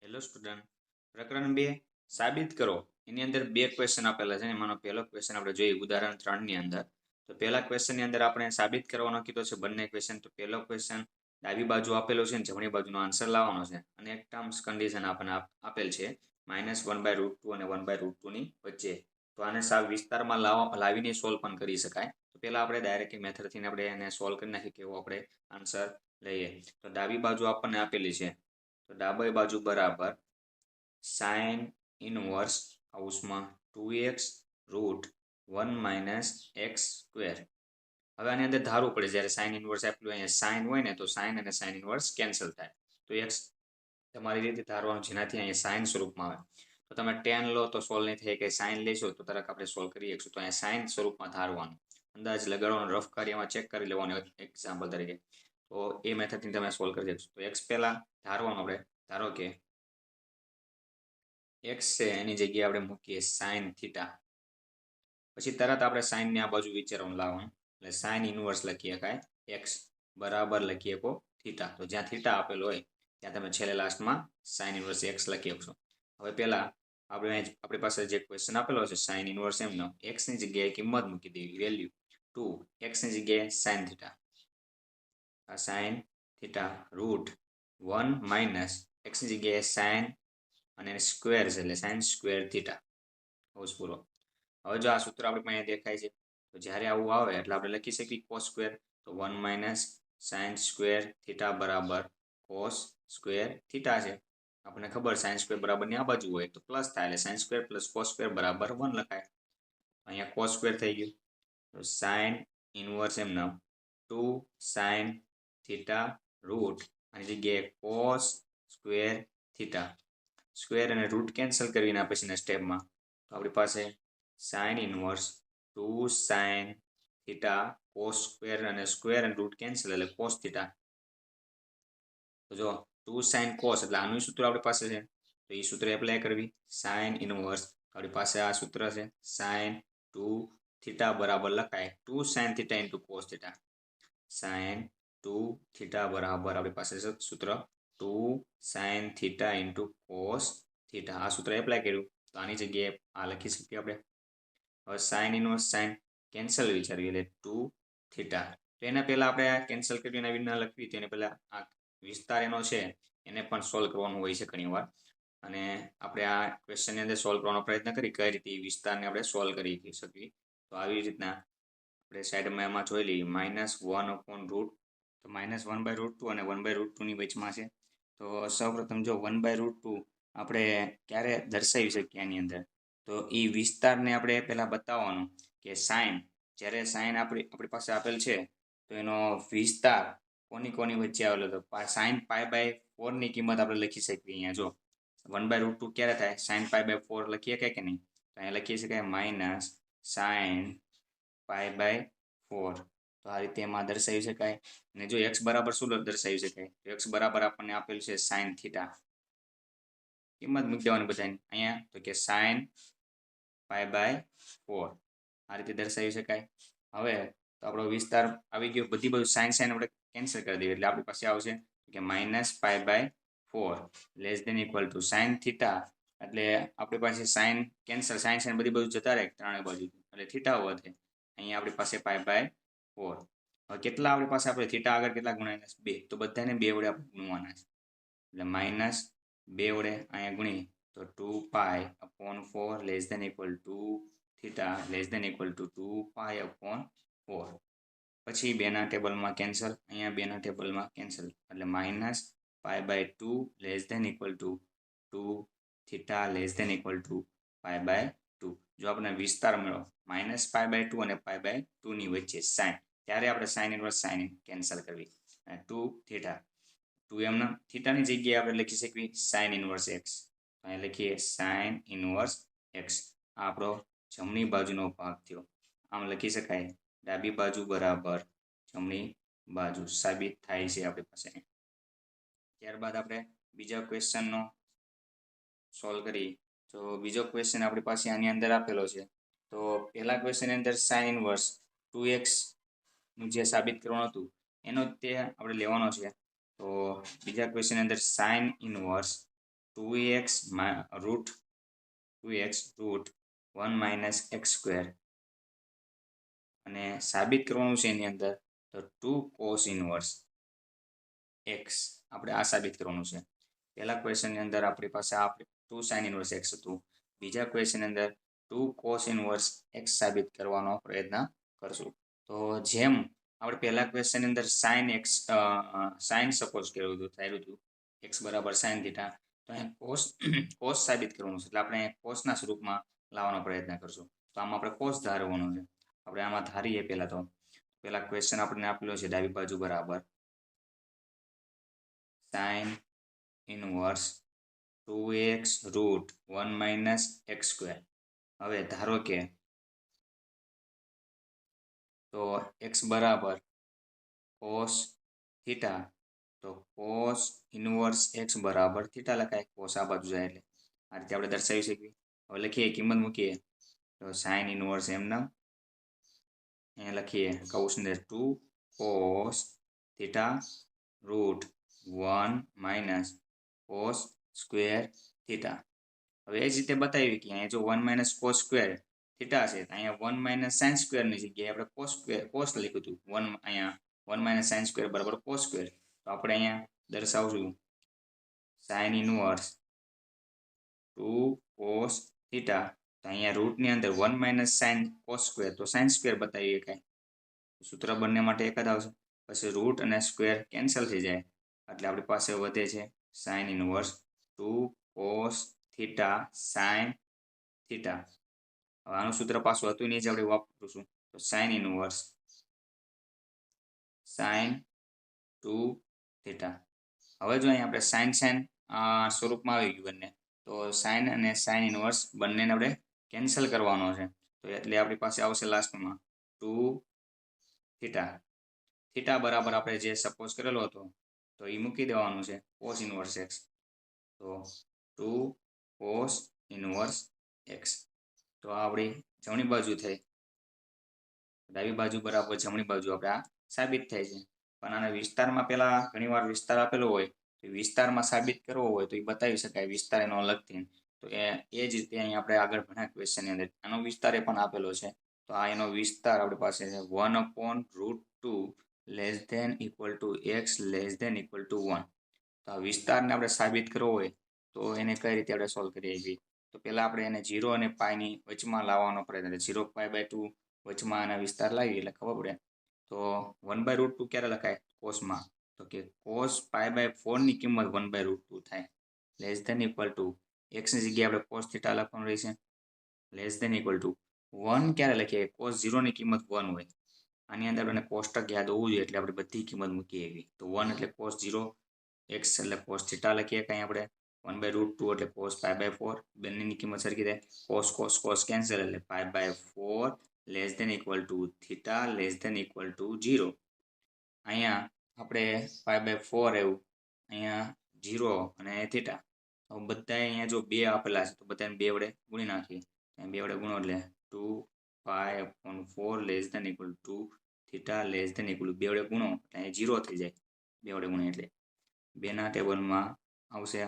Hello student, પ્રકરણ 2 સાબિત કરો. એની અંદર બે ક્વેશ્ચન આપેલા છે. એમાંનો પહેલો ક્વેશ્ચન આપણે જોઈએ ઉદાહરણ 3 ની અંદર. તો પહેલા ક્વેશ્ચન ની અંદર આપણે સાબિત કરવાનો કીધો છે બંને ક્વેશ્ચન. તો પહેલો ક્વેશ્ચન ડાબી બાજુ આપેલો છે અને જમણી બાજુનો આન્સર લાવવાનો છે અને એક ટર્મ્સ કન્ડિશન આપણને આપેલ છે -1/√2 અને 1/√2 ની વચ્ચે. તો આને સાવ વિસ્તારમાં લાવીને સોલ્વ પણ કરી શકાય. તો પહેલા આપણે ડાયરેક્ટ મેથડથી આપણે એને સોલ્વ કરી નાખીએ કેવો આપણે આન્સર લઈએ. તો ડાબી બાજુ આપણને આપેલી છે, તો ડાબી બાજુ બરાબર sin ઇનવર્સ હાઉસમાં 2x રૂટ 1 - x². હવે આની અંદર ધારવું પડે, જ્યારે sin ઇનવર્સ આપ્યું અહીંયા sin હોય ને તો sin અને sin ઇનવર્સ કેન્સલ થાય. તો x તમારી રીતે ધારવાનું, જેનાથી અહીંયા sin સ્વરૂપમાં આવે. તો તમે tan લો તો સોલ્વ નહીં થાય, કે sin લેશો તો તરત આપણે સોલ્વ કરી શકશું. તો અહીંયા sin સ્વરૂપમાં ધારવાનું, અંદાજ લગાડવાનો, રફ કાર્યમાં ચેક કરી લેવાનું એક્ઝામ્પલ તરીકે. તો એ મેથડથી તમે સોલ્વ કરી શકશો. તો x પહેલા ધારવાનું આપણે, ધારો કે x છે એની જગ્યાએ આપણે મૂકીએ sin થીટા. પછી તરત આપણે sin ને આ બાજુ વિચારવાનું લાવવાનું, એટલે sin ઇનવર્સ લખી શકાય x બરાબર લખી શકો થીટા. તો જ્યાં થીટા આપેલો હોય ત્યાં તમે છેલ્લે લાસ્ટમાં sin ઇનવર્સ x લખી શકશો. હવે પહેલા આપણી પાસે જે ક્વેશ્ચન આપેલો છે sin ઇનવર્સ એમનો, x ની જગ્યાએ કિંમત મૂકી દેવી, વેલ્યુ 2, x ની જગ્યાએ sin થીટા. આ sin થીટા રૂટ 1 - x ની જગ્યાએ sin અને સ્ક્વેર છે એટલે sin સ્ક્વેર થીટા હોસ પૂરો. હવે જો આ સૂત્ર આપણી પાસે દેખાય છે, તો જ્યારે આવું આવે એટલે આપણે લખી શકીએ cos સ્ક્વેર. તો 1 - sin સ્ક્વેર થીટા બરાબર cos સ્ક્વેર થીટા છે. આપણને ખબર sin સ્ક્વેર બરાબર ની આ બાજુ હોય તો પ્લસ થાય, એટલે sin square plus cos square બરાબર 1 લખાય. અહીંયા cos સ્ક્વેર થઈ ગયું. તો sin ઇનવર્સ એમનો 2 sin થીટા રૂટ આની જગ્યાએ cos સ્ક્વેર થીટા. સ્ક્વેર અને રૂટ કેન્સલ કરીને પછીના સ્ટેપમાં તો આપણી પાસે sin inverse 2 sin theta cos square અને સ્ક્વેર અને રૂટ કેન્સલ એટલે cos થીટા. તો જો 2 sin cos એટલે આનું સૂત્ર આપણી પાસે છે, તો એ સૂત્ર એપ્લાય કરવી. sin ઇનવર્સ આપણી પાસે આ સૂત્ર છે sin 2 થીટા બરાબર લખાય 2 sin theta into cos theta. sin 2 theta બરાબર આપણી પાસે છે સૂત્ર 2 sin theta into cos theta. આ સૂત્ર એપ્લાય કર્યું તો આની જગ્યાએ આ લખી શકીએ આપણે. હવે sin ઇનવર્સ sin કેન્સલ વિચારવી એટલે 2 થીટા. તો એના પહેલા આપણે આ કેન્સલ કરીને આવી ના લખવી, તો એને પહેલા આ વિસ્તાર એનો છે એને પણ સોલ્વ કરવાનું હોય છે ઘણીવાર. અને આપણે આ ક્વેશ્ચનની અંદર સોલ્વ કરવાનો પ્રયત્ન કરી કઈ રીતે વિસ્તારને આપણે સોલ્વ કરી શકીએ. તો આવી રીતના આપણે સાઈડમાં એમાં જોઈ લઈએ -1/√, તો -1/√2 અને 1/√2 ની વચમાં છે. તો સૌપ્રથમ જો 1/√2 આપણે ક્યારે દર્શાવી શકીએ આની અંદર, તો એ વિસ્તારને આપણે પહેલા બતાવવાનું કે sin, જ્યારે sin આપણી પાસે આપેલ છે તો એનો વિસ્તાર કોની વચ્ચે આવેલો, તો sin π/4 ની કિંમત આપણે લખી શકીએ. અહીંયા જો 1/√2 ક્યારે થાય, sin π/4 લખીએ કે નહીં, તો અહીંયા લખી શકાય -sin π/4. તો આ રીતે એમાં દર્શાવી શકાય. અને જો x બરાબર શું દર્શાવી શકાય, તો x બરાબર આપણને આપેલ છે sin થીટા. કિંમત મૂકી દેવાની બધાની અહીંયા, તો કે sin π/4 આ રીતે દર્શાવી શકાય. હવે તો આપણો વિસ્તાર આવી ગયો, બધી બધું sin આપણે કેન્સલ કરી દઈએ એટલે આપણી પાસે આવશે કે -π/4 <= sin થીટા. એટલે આપણી પાસે sin કેન્સલ, sin બધી બાજુ જતા રહે ત્રણે બાજુ, એટલે થીટા વધે. અહીંયા આપણી પાસે π/4. હવે કેટલા આપણી પાસે આપણે થીટા આગળ કેટલા ગુણાયેલા છે 2, તો બધાને 2 વડે આપણે ગુણવાના છે. એટલે -2 વડે અહીંયા ગુણીએ તો 2π/4 થીટા <= 2π/4. પછી 2 ના ટેબલમાં કેન્સલ, અહીંયા 2 ના ટેબલમાં કેન્સલ, એટલે -π/2 2 થીટા <= π/2. જો આપણે વિસ્તાર મળ્યો -π/2 અને π/2 ની વચ્ચે sin, ત્યારે આપણે sin ઇનવર્સ sin કેન્સલ કરવી. 2 થીટા 2 એમના થીટાની જગ્યાએ આપણે લખી શકીએ sin ઇનવર્સ x. અહીંયા લખીએ sin ઇનવર્સ x. આ આપણો જમણી બાજુનો ભાગ થયો. આમ લખી શકાય ડાબી બાજુ બરાબર જમણી બાજુ સાબિત થાય છે આપણી પાસે. ત્યારબાદ આપણે બીજા ક્વેશ્ચનનો સોલ્વ કરી. તો બીજો ક્વેશ્ચન આપણી પાસે આની અંદર આપેલો છે. તો પહેલા ક્વેશ્ચનની અંદર sin ઇનવર્સ 2x નું જે સાબિત કરવાનું હતું એનો તે આપણે લેવાનો છે. તો બીજા ક્વેશ્ચનની અંદર sin inverse 2x root 1 minus x square અને સાબિત કરવાનું છે એની અંદર તો 2 કોસ ઇનવર્સ એક્સ આપણે આ સાબિત કરવાનું છે. પહેલા ક્વેશ્ચનની અંદર આપણી પાસે આ 2 સાઇન ઇનવર્સ એક્સ હતું. બીજા ક્વેશ્ચનની અંદર 2 કોસ ઇનવર્સ એક્સ સાબિત કરવાનો પ્રયત્ન કરશું. તો જેમ આપણે પહેલા ક્વેશ્ચનની અંદર સાઇન સપોઝ કર્યું હતું એક્સ બરાબર સાઇન થીટા, તો અહીંયા કોસ સાબિત કરવાનું છે એટલે આપણે કોસના સ્વરૂપમાં લાવવાનો પ્રયત્ન કરશું. તો આમાં આપણે કોસ ધારવાનું છે. આપણે આમાં ધારીએ પહેલા ક્વેશ્ચન આપણને આપેલો છે ડાબી બાજુ બરાબર sine inverse 2x root 1 minus x square. હવે ધારો કે તો x બરાબર કોસ થીટા, તો કોસ ઇનવર્સ એક્સ બરાબર થીટા લખાય. કોસ આ બાજુ જાય એટલે આ રીતે આપણે દર્શાવી શકીએ. હવે લખીએ, કિંમત મૂકીએ તો સાઇન ઇનવર્સ એમના અહીંયા લખીએ કૌંસની અંદર 2 cos theta root 1 minus cos square theta. હવે એ જ રીતે બતાવી કે અહીંયા જો 1 માઇનસ કોસ સ્ક્વેર થીટા છે, અહીંયા 1 માઇનસ સાઇન સ્ક્વેરની જગ્યાએ આપણે કોસ લખ્યું હતું. અહીંયા 1 માઇનસ સાઇન સ્ક્વેર બરાબર કોસ સ્ક્વેર. તો આપણે અહીંયા દર્શાવશું સાઇન ઇનવર્સ 2 કોસ થીટા. તો અહીંયા રૂટની અંદર 1 માઇનસ સાઇન કોસ સ્ક્વેર, તો સાઇન સ્ક્વેર બતાવીએ કાંઈ સૂત્ર બંને માટે એક જ આવશે. પછી રૂટ અને સ્ક્વેર કેન્સલ થઈ જાય એટલે આપણી પાસે વધે છે sine inverse 2 cos theta sine theta. હવે આનું સૂત્ર પાછું હતું નહીં જ આપણે વાપરીશું. તો સાઇન ઇનવર્સ સાઇન 2 થીટા. હવે જો અહીંયા આપણે સાઇન સ્વરૂપમાં આવી ગયું બંને, તો સાઇન અને સાઇન ઇનવર્સ બંનેને આપણે કેન્સલ કરવાનો છે. તો એટલે આપણી પાસે આવશે લાસ્ટમાં 2 થીટા. થીટા બરાબર આપણે જે સપોઝ કરેલો હતો તો એ મૂકી દેવાનું છે કોસ ઇનવર્સ એક્સ. તો 2 કોસ ઇનવર્સ એક્સ. તો આ આપણી જમણી બાજુ થઈ. ડાબી બાજુ બરાબર જમણી બાજુ આપણે આ સાબિત થાય છે. પણ આના વિસ્તારમાં પહેલા ઘણીવાર વિસ્તાર આપેલો હોય તો વિસ્તારમાં સાબિત કરવો હોય તો એ બતાવી શકાય વિસ્તાર એનો અલગથી. તો એ જ રીતે અહીં આપણે આગળ ભણ્યા ક્વેશ્ચનની અંદર આનો વિસ્તાર પણ આપેલો છે. તો આ એનો વિસ્તાર આપણી પાસે છે 1/√2 less than equal to x less than equal to 1. તો આ વિસ્તારને આપણે સાબિત કરવો હોય તો એને કઈ રીતે આપણે સોલ્વ કરીએ છીએ? તો પહેલાં આપણે એને 0 અને પાઈની વચમાં લાવવાનો પ્રયત્ન 0 પાઈ બાય 2 વચમાં આના વિસ્તાર લાવીએ એટલે ખબર પડે. તો 1/√2 ક્યારે લખાય કોસમાં? તો કે કોસ પાઈ બાય 4ની કિંમત 1/√2 થાય. લેસ ધેન ઇક્વલ ટુ એક્સની જગ્યાએ આપણે કોસ થીટા લખવાનું રહેશે. લેસ ધેન ઇક્વલ ટુ 1 ક્યારે લખીએ? કોસ 0ની કિંમત 1 હોય. આની અંદર આપણે કોષ્ટક યાદ હોવું જોઈએ એટલે આપણે બધી કિંમત મૂકી આવી. તો 1 એટલે કોસ 0, એક્સ એટલે કોસ થીટા લખીએ કાંઈ આપણે 1/√2 એટલે કોસ પાઈ બાય 4. બંનેની કિંમત સરખી થાય. કોસ કોસ કોસ કેન્સલ એટલે pi by 4 less than equal to theta less than equal to 0. અહીંયા આપણે પાઈ બાય 4 આવ્યું, અહીંયા 0 અને થીટા. બધા અહીંયા જો 2 આપેલા છે તો બધાને 2 વડે ગુણી નાખીએ. 2 વડે ગુણો એટલે 2 pi upon 4 less than equal to theta less than equal to 2 વડે ગુણો એટલે અહીંયા 0 થઈ જાય. 2 વડે ગુણો એટલે 2ના ટેબલમાં આવશે.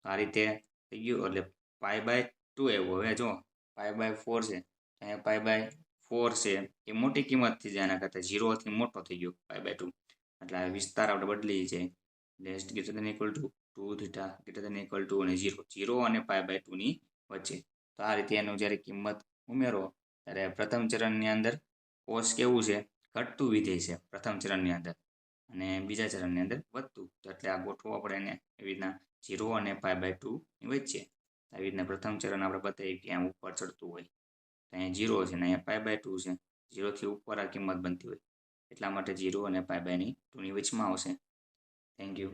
આ રીતે થઈ ગયું એટલે પાઈ બાય 2 આવ્યો. હવે જો પાઈ બાય 4 છે, અહીંયા પાઈ બાય 4 છે એ મોટી કિંમત થઈ જાય, એના કરતાં 0થી મોટો થઈ ગયો પાઈ બાય 2. એટલે આ વિસ્તાર આપણે બદલી છે less greater than equal to 2 theta greater than equal to અને 0 અને પાઈ બાય 2ની વચ્ચે. તો આ રીતે એનું જ્યારે કિંમત ઉમેરો ત્યારે પ્રથમ ચરણની અંદર કોસ કેવું છે? ઘટતું વિધેય છે પ્રથમ ચરણની અંદર, અને બીજા ચરણની અંદર વધતું. તો એટલે આ ગોઠવો આપણે એને એવી રીતના 0 અને પાઈ બાય 2ની વચ્ચે. આવી રીતના પ્રથમ ચરણ આપણે બતાવી કે આમ ઉપર ચડતું હોય. અહીંયા 0 છે ને અહીંયા પાઈ બાય 2 છે. 0થી ઉપર આ કિંમત બનતી હોય એટલા માટે 0 અને પાઈ બાય 2ની વચમાં આવશે. Thank you.